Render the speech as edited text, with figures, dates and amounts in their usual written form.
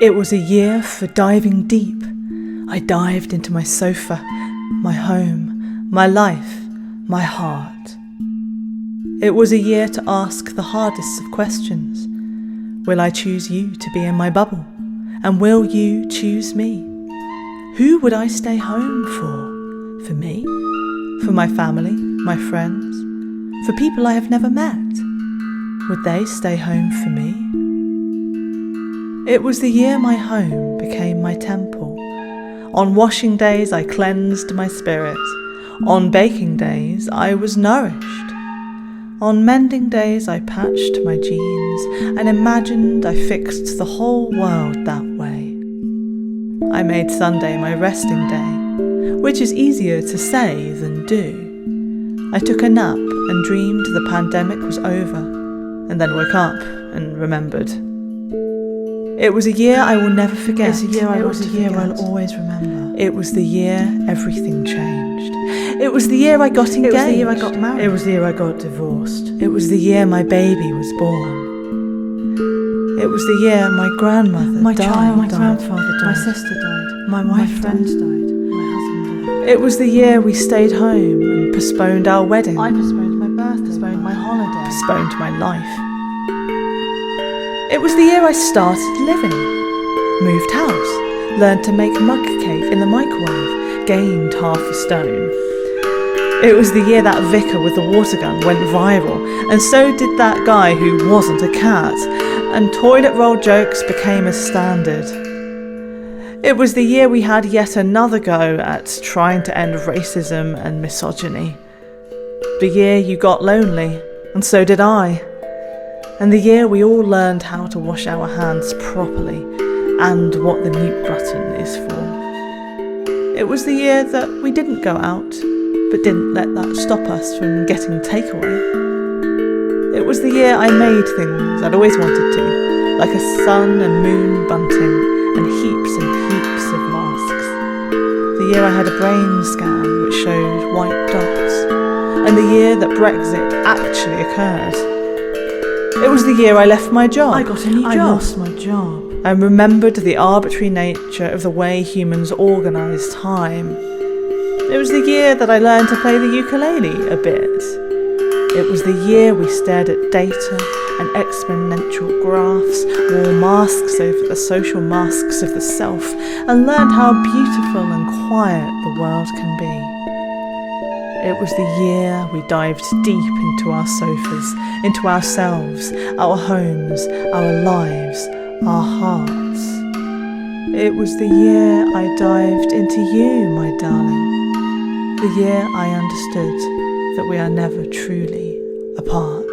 It was a year for diving deep. I dived into my sofa, my home, my life, my heart. It was a year to ask the hardest of questions. Will I choose you to be in my bubble? And will you choose me? Who would I stay home for? For me? For my family, my friends? For people I have never met? Would they stay home for me? It was the year my home became my temple. On washing days I cleansed my spirit. On baking days I was nourished. On mending days I patched my jeans and imagined I fixed the whole world that way. I made Sunday my resting day, which is easier to say than do. I took a nap and dreamed the pandemic was over, and then woke up and remembered. It was a year I will never forget. It's a year I'll always remember. It was the year everything changed. It was the year I got engaged. It was the year I got married. It was the year I got divorced. It was the year my baby was born. It was the year my grandmother died. My grandfather died. My sister died. My friends died. My husband died. It was the year we stayed home and postponed our wedding. I postponed my birthday. Postponed my holiday. Postponed my life. It was the year I started living, moved house, learned to make mug cake in the microwave, gained half a stone. It was the year that vicar with the water gun went viral, and so did that guy who wasn't a cat, and toilet roll jokes became a standard. It was the year we had yet another go at trying to end racism and misogyny. The year you got lonely, and so did I. And the year we all learned how to wash our hands properly and what the mute button is for. It was the year that we didn't go out, but didn't let that stop us from getting takeaway. It was the year I made things I'd always wanted to, like a sun and moon bunting and heaps of masks. The year I had a brain scan which showed white dots, and the year that Brexit actually occurred. It was the year I left my job. I got a new job. I lost my job. I remembered the arbitrary nature of the way humans organise time. It was the year that I learned to play the ukulele a bit. It was the year we stared at data and exponential graphs, wore masks over the social masks of the self, and learned how beautiful and quiet the world can be. It was the year we dived deep into our sofas, into ourselves, our homes, our lives, our hearts. It was the year I dived into you, my darling. The year I understood that we are never truly apart.